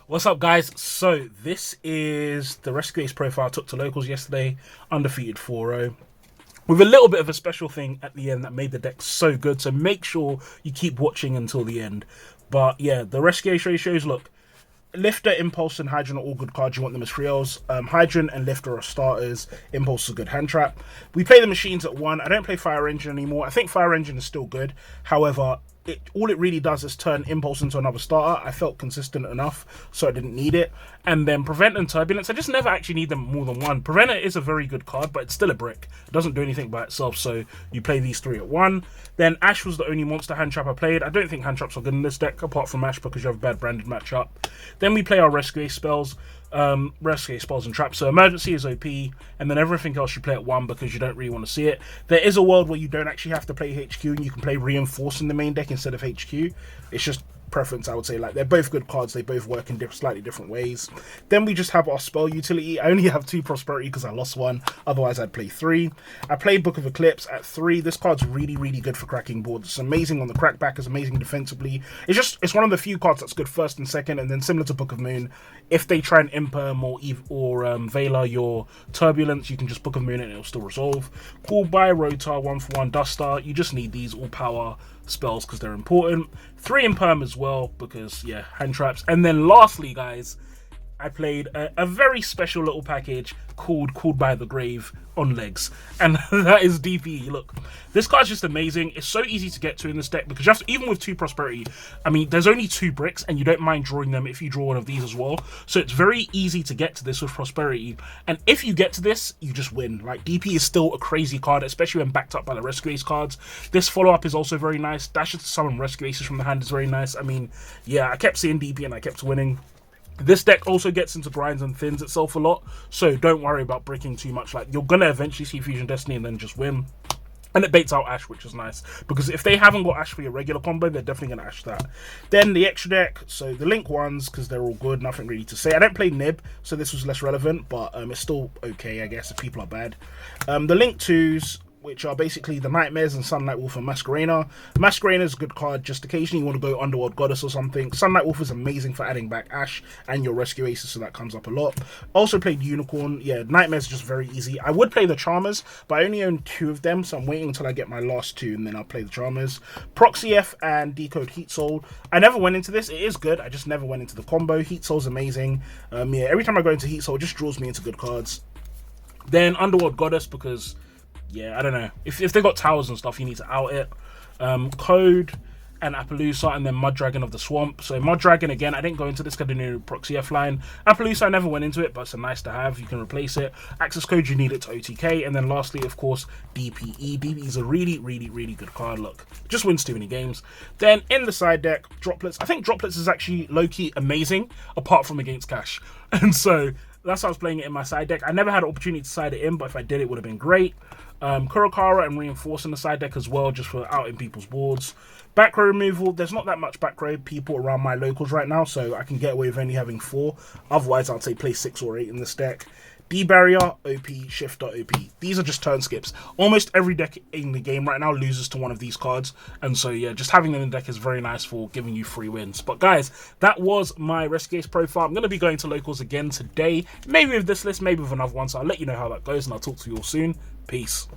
What's up, guys? So, this is the Rescue Ace profile I took to locals yesterday, undefeated 4-0, with a little bit of a special thing at the end that made the deck so good. So, make sure you keep watching until the end. But yeah, the Rescue Ace ratios look. Lifter, Impulse, and Hydrant are all good cards. You want them as trios. Hydrant and Lifter are starters. Impulse is a good hand trap. We play the machines at 1. I don't play Fire Engine anymore. I think Fire Engine is still good. However, all it really does is turn Impulse into another starter. I felt consistent enough, so I didn't need it. And then Prevent and Turbulence, I just never actually need them more than one. Preventer is a very good card, but it's still a brick. It doesn't do anything by itself, so you play these 3 at 1. Then Ash was the only monster hand trap I played. I don't think hand traps are good in this deck, apart from Ash, because you have a bad branded matchup. Then we play our Rescue Ace spells. Rescue spells and traps. So emergency is OP, and then everything else you play at 1 because you don't really want to see it. There is a world where you don't actually have to play HQ and you can play Reinforce in the main deck instead of HQ. It's just preference, I would say. Like, they're both good cards, they both work in slightly different ways. Then we just have our spell utility. I only have 2 prosperity because I lost 1, otherwise I'd play 3. I play Book of Eclipse at 3. This card's really good for cracking boards. It's amazing on the crackback, it's amazing defensively. It's one of the few cards that's good first and second, and then similar to Book of Moon, if they try and imperm or Veiler your Turbulence, you can just Book of Moon and it'll still resolve. Cool by Rotar, 1-for-1 Duster. You just need these all power spells because they're important. 3 imperm as well because, yeah, hand traps. And then lastly, guys, I played a very special little package called by the Grave on legs, and that is DPE. Look, this card's just amazing. It's so easy to get to in this deck because you have to, even with 2 prosperity, I mean, there's only 2 bricks and you don't mind drawing them if you draw one of these as well. So it's very easy to get to this with prosperity, and if you get to this, you just win. Like, DP is still a crazy card, especially when backed up by the Rescue Ace cards. This follow-up is also very nice. Dashes to summon Rescue Aces from the hand is very nice. I mean, yeah, I kept seeing DP and I kept winning. This deck also gets into grinds and thins itself a lot, so don't worry about breaking too much. Like, you're gonna eventually see Fusion Destiny and then just win. And it baits out Ash, which is nice, because if they haven't got Ash for your regular combo, they're definitely going to Ash that. Then the extra deck, so the Link ones, because they're all good, nothing really to say. I don't play Nib, so this was less relevant, but it's still okay, I guess, if people are bad. The Link 2s, which are basically the Nightmares and Sunlight Wolf and Masquerena. Masquerena is a good card, just occasionally you want to go Underworld Goddess or something. Sunlight Wolf is amazing for adding back Ash and your Rescue Aces, so that comes up a lot. Also played Unicorn. Yeah, Nightmares is just very easy. I would play the Charmers, but I only own 2 of them, so I'm waiting until I get my last 2, and then I'll play the Charmers. Proxy F and Decode Heat Soul. I never went into this. It is good. I just never went into the combo. Heat Soul's amazing. Yeah, every time I go into Heat Soul, it just draws me into good cards. Then Underworld Goddess, because, yeah, I don't know. If they got towers and stuff, you need to out it. Code and Appaloosa, and then Mud Dragon of the Swamp. So Mud Dragon, again, I didn't go into this because I didn't know Proxy F line. Appaloosa, I never went into it, but it's a nice to have. You can replace it. Access Code, you need it to OTK. And then lastly, of course, DPE. DPE is a really good card. Look, just wins too many games. Then in the side deck, Droplets. I think Droplets is actually low-key amazing, apart from against Cash. And so that's how I was playing it in my side deck. I never had an opportunity to side it in, but if I did, it would have been great. Kurokara and Reinforce in the side deck as well, just for out in people's boards. Back row removal, there's not that much back row people around my locals right now, so I can get away with only having 4. Otherwise, I'd say play 6 or 8 in this deck. D-Barrier, OP, Shifter, OP. These are just turn skips. Almost every deck in the game right now loses to one of these cards, and so yeah, just having them in the deck is very nice for giving you free wins. But guys, that was my Rescue Ace profile. I'm going to be going to locals again today, maybe with this list, maybe with another one, so I'll let you know how that goes, and I'll talk to you all soon. Peace.